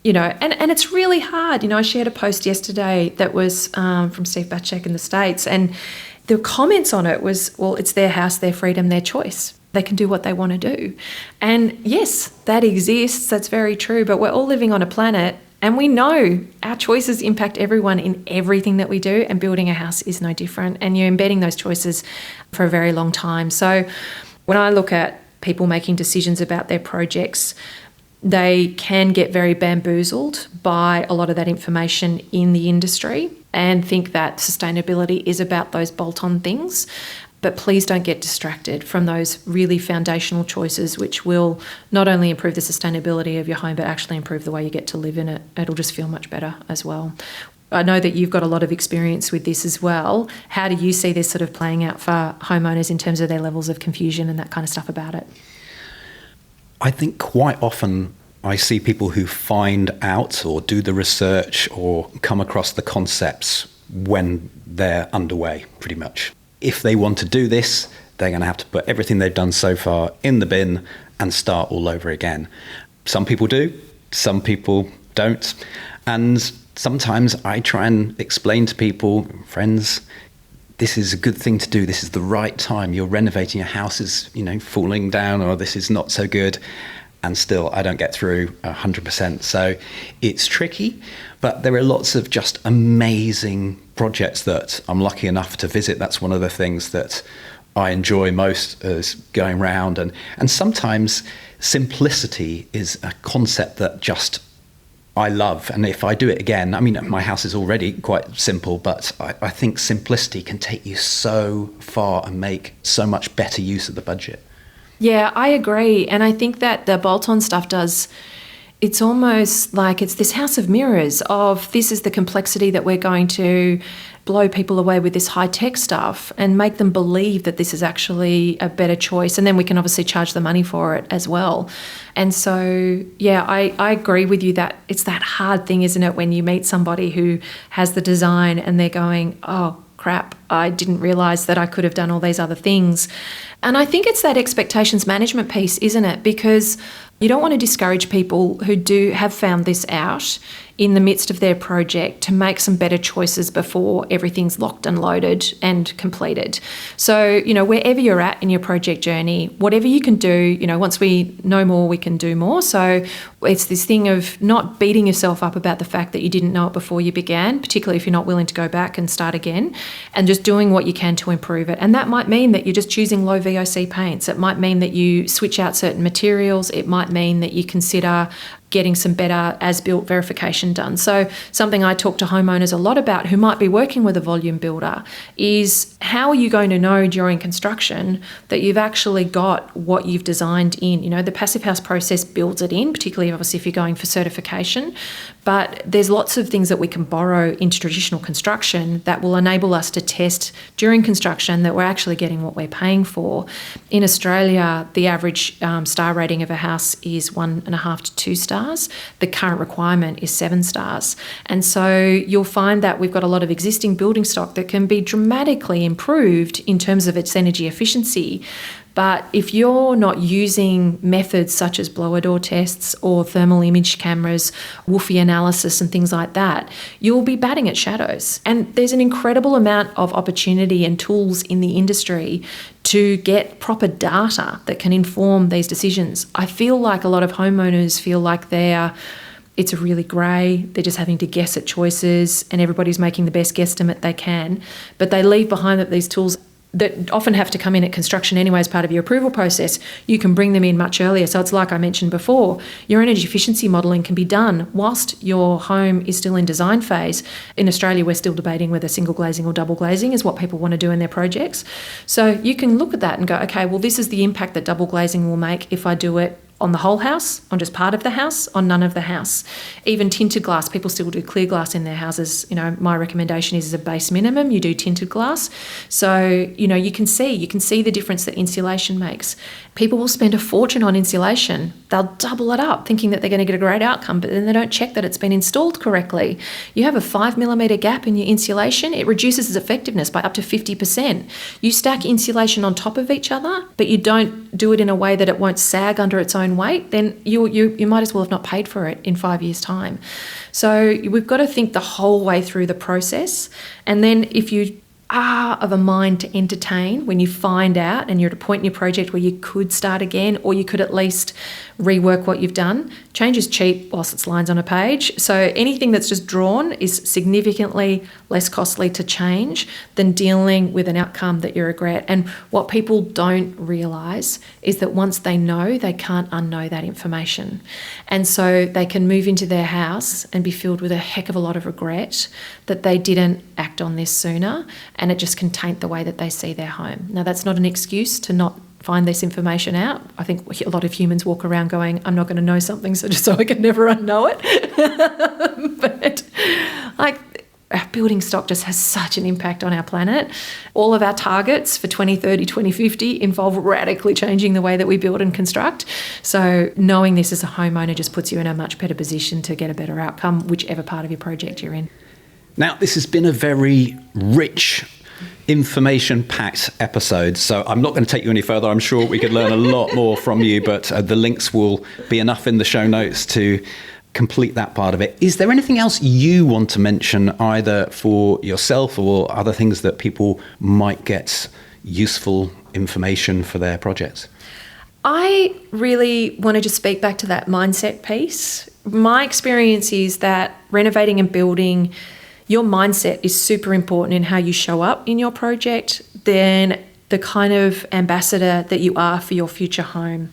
and it's really hard. I shared a post yesterday that was from Steve Batchek in the States, and the comments on it was, well, it's their house, their freedom, their choice. They can do what they want to do. And yes, that exists. That's very true. But we're all living on a planet, and we know our choices impact everyone in everything that we do, and building a house is no different. And you're embedding those choices for a very long time. So when I look at people making decisions about their projects, they can get very bamboozled by a lot of that information in the industry and think that sustainability is about those bolt-on things. But please don't get distracted from those really foundational choices, which will not only improve the sustainability of your home, but actually improve the way you get to live in it. It'll just feel much better as well. I know that you've got a lot of experience with this as well. How do you see this sort of playing out for homeowners in terms of their levels of confusion and that kind of stuff about it? I think quite often I see people who find out or do the research or come across the concepts when they're underway, pretty much. If they want to do this, they're going to have to put everything they've done so far in the bin and start all over again. Some people do, some people don't. And sometimes I try and explain to people, friends, this is a good thing to do. This is the right time. You're renovating, your house is, falling down, or this is not so good. And still, I don't get through 100%. So it's tricky, but there are lots of just amazing projects that I'm lucky enough to visit. That's one of the things that I enjoy most, is going around. And sometimes simplicity is a concept that just I love. And if I do it again, my house is already quite simple, but I think simplicity can take you so far and make so much better use of the budget. Yeah, I agree. And I think that the bolt-on stuff it's almost like it's this house of mirrors of this is the complexity that we're going to blow people away with this high-tech stuff and make them believe that this is actually a better choice. And then we can obviously charge the money for it as well. And so, yeah, I agree with you that it's that hard thing, isn't it, when you meet somebody who has the design and they're going, oh, crap, I didn't realise that I could have done all these other things. And I think it's that expectations management piece, isn't it? Because you don't want to discourage people who have found this out in the midst of their project to make some better choices before everything's locked and loaded and completed. So, wherever you're at in your project journey, whatever you can do, once we know more, we can do more. So it's this thing of not beating yourself up about the fact that you didn't know it before you began, particularly if you're not willing to go back and start again, and just doing what you can to improve it. And that might mean that you're just choosing low VOC paints. It might mean that you switch out certain materials. It might mean that you consider getting some better as-built verification done. So something I talk to homeowners a lot about who might be working with a volume builder is how are you going to know during construction that you've actually got what you've designed in? You know, the Passive House process builds it in, particularly obviously if you're going for certification, but there's lots of things that we can borrow into traditional construction that will enable us to test during construction that we're actually getting what we're paying for. In Australia, the average star rating of a house is 1.5 to 2 stars. The current requirement is 7 stars. And so you'll find that we've got a lot of existing building stock that can be dramatically improved in terms of its energy efficiency. But if you're not using methods such as blower door tests or thermal image cameras, WUFI analysis and things like that, you'll be batting at shadows. And there's an incredible amount of opportunity and tools in the industry to get proper data that can inform these decisions. I feel like a lot of homeowners feel like it's a really grey, they're just having to guess at choices and everybody's making the best guesstimate they can. But they leave behind that these tools that often have to come in at construction anyway as part of your approval process, you can bring them in much earlier. So it's like I mentioned before, your energy efficiency modelling can be done whilst your home is still in design phase. In Australia, we're still debating whether single glazing or double glazing is what people want to do in their projects. So you can look at that and go, okay, well, this is the impact that double glazing will make if I do it on the whole house, on just part of the house, on none of the house. Even tinted glass, people still do clear glass in their houses. You know, my recommendation is as a base minimum, you do tinted glass. So, you know, you can see the difference that insulation makes. People will spend a fortune on insulation. They'll double it up thinking that they're going to get a great outcome, but then they don't check that it's been installed correctly. You have a 5mm gap in your insulation, it reduces its effectiveness by up to 50%. You stack insulation on top of each other, but you don't do it in a way that it won't sag under its own weight, then you might as well have not paid for it in 5 years' time. So we've got to think the whole way through the process. And then if you are of a mind to entertain when you find out and you're at a point in your project where you could start again, or you could at least rework what you've done. Change is cheap whilst it's lines on a page. So anything that's just drawn is significantly less costly to change than dealing with an outcome that you regret. And what people don't realise is that once they know, they can't unknow that information. And so they can move into their house and be filled with a heck of a lot of regret that they didn't act on this sooner, and it just can taint the way that they see their home. Now, that's not an excuse to not find this information out. I think a lot of humans walk around going, I'm not going to know something so just so I can never unknow it. But like, our building stock just has such an impact on our planet. All of our targets for 2030, 2050 involve radically changing the way that we build and construct. So knowing this as a homeowner just puts you in a much better position to get a better outcome, whichever part of your project you're in. Now, this has been a very rich, information-packed episode, so I'm not going to take you any further. I'm sure we could learn a lot more from you, but the links will be enough in the show notes to complete that part of it. Is there anything else you want to mention, either for yourself or other things that people might get useful information for their projects? I really want to just speak back to that mindset piece. My experience is that renovating and building, your mindset is super important in how you show up in your project, then the kind of ambassador that you are for your future home.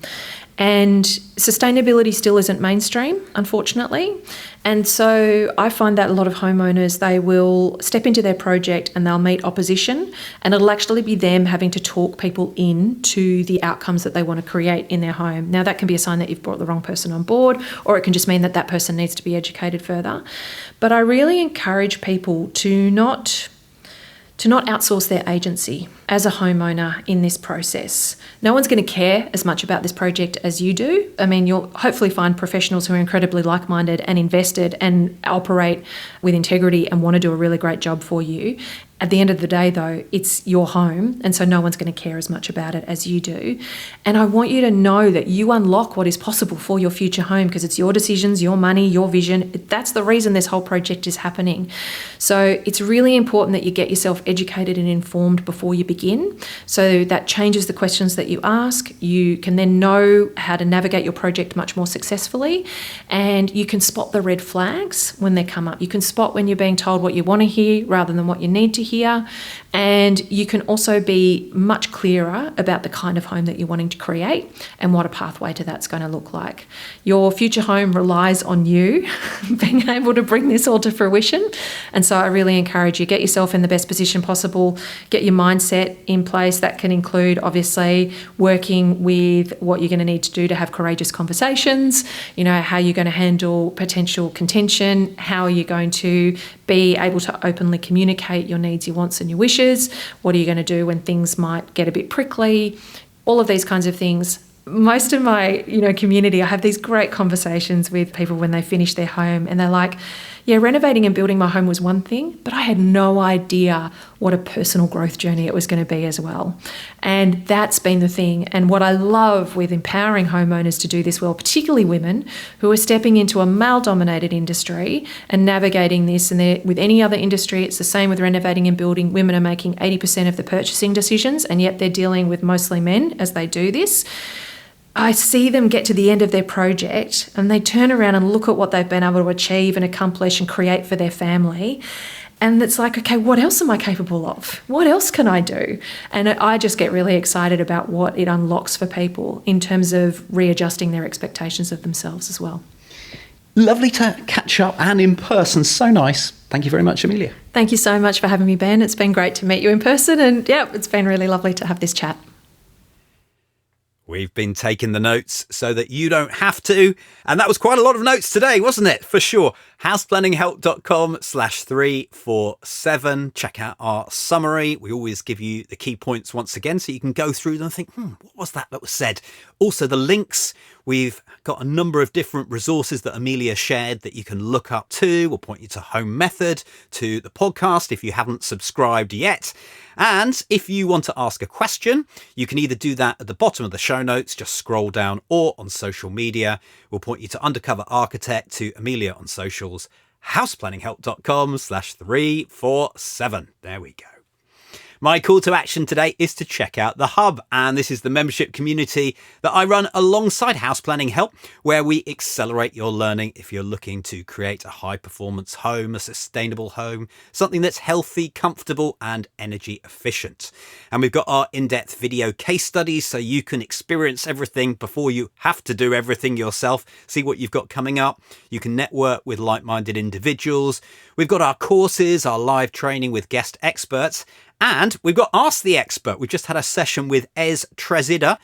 And sustainability still isn't mainstream, unfortunately. And so I find that a lot of homeowners, they will step into their project and they'll meet opposition, and it'll actually be them having to talk people into the outcomes that they want to create in their home. Now, that can be a sign that you've brought the wrong person on board, or it can just mean that that person needs to be educated further. But I really encourage people to not outsource their agency as a homeowner in this process. No one's going to care as much about this project as you do. I mean, you'll hopefully find professionals who are incredibly like-minded and invested and operate with integrity and want to do a really great job for you. At the end of the day, though, it's your home, and so no one's going to care as much about it as you do. And I want you to know that you unlock what is possible for your future home, because it's your decisions, your money, your vision. That's the reason this whole project is happening. So it's really important that you get yourself educated and informed before you begin. So that changes the questions that you ask. You can then know how to navigate your project much more successfully, and you can spot the red flags when they come up. You can spot when you're being told what you want to hear rather than what you need to hear. And you can also be much clearer about the kind of home that you're wanting to create and what a pathway to that's going to look like. Your future home relies on you being able to bring this all to fruition. And so I really encourage you, get yourself in the best position possible, get your mindset in place. That can include, obviously, working with what you're going to need to do to have courageous conversations, how you're going to handle potential contention, how you're going to be able to openly communicate your needs, your wants and your wishes. What are you going to do when things might get a bit prickly? All of these kinds of things. Most of my, community, I have these great conversations with people when they finish their home and they're like, yeah, renovating and building my home was one thing, but I had no idea what a personal growth journey it was going to be as well. And that's been the thing. And what I love with empowering homeowners to do this well, particularly women who are stepping into a male-dominated industry and navigating this, and with any other industry, it's the same with renovating and building. Women are making 80% of the purchasing decisions, and yet they're dealing with mostly men as they do this. I see them get to the end of their project and they turn around and look at what they've been able to achieve and accomplish and create for their family. And it's like, okay, what else am I capable of? What else can I do? And I just get really excited about what it unlocks for people in terms of readjusting their expectations of themselves as well. Lovely to catch up and in person. So nice. Thank you very much, Amelia. Thank you so much for having me, Ben. It's been great to meet you in person. And it's been really lovely to have this chat. We've been taking the notes so that you don't have to. And that was quite a lot of notes today, wasn't it? For sure. houseplanninghelp.com/347. Check out our summary. We always give you the key points once again so you can go through them and think, what was that was said? Also, the links. We've got a number of different resources that Amelia shared that you can look up to. We'll point you to Home Method, to the podcast if you haven't subscribed yet. And if you want to ask a question, you can either do that at the bottom of the show notes, just scroll down, or on social media. We'll point you to Undercover Architect, to Amelia on socials, houseplanninghelp.com/347. There we go. My call to action today is to check out the Hub, and this is the membership community that I run alongside House Planning Help, where we accelerate your learning if you're looking to create a high-performance home, a sustainable home, something that's healthy, comfortable, and energy efficient. And we've got our in-depth video case studies so you can experience everything before you have to do everything yourself, see what you've got coming up. You can network with like-minded individuals. We've got our courses, our live training with guest experts, and we've got Ask the Expert. We've just had a session with Ez Trezida.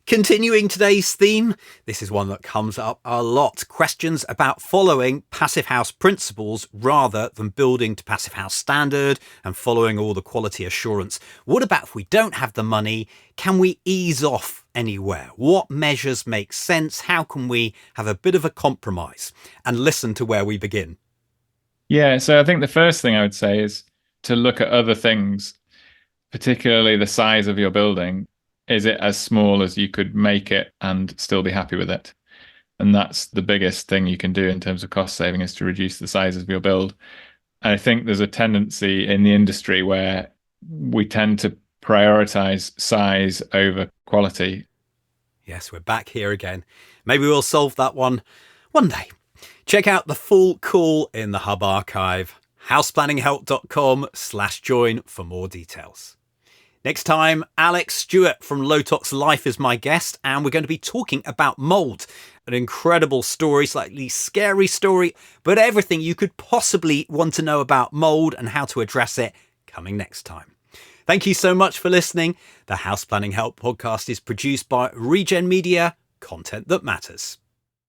Continuing today's theme, this is one that comes up a lot. Questions about following Passive House principles rather than building to Passive House standard and following all the quality assurance. What about if we don't have the money? Can we ease off anywhere? What measures make sense? How can we have a bit of a compromise? And listen to where we begin. Yeah, so I think the first thing I would say is to look at other things, particularly the size of your building. Is it as small as you could make it and still be happy with it? And that's the biggest thing you can do in terms of cost saving, is to reduce the size of your build. And I think there's a tendency in the industry where we tend to prioritize size over quality. Yes, we're back here again. Maybe we'll solve that one day. Check out the full call in the Hub archive, houseplanninghelp.com/join for more details. Next time, Alex Stewart from Lotox Life is my guest, and we're going to be talking about mold. An incredible story, slightly scary story, but everything you could possibly want to know about mold and how to address it coming next time. Thank you so much for listening. The House Planning Help podcast is produced by Regen Media, content that matters.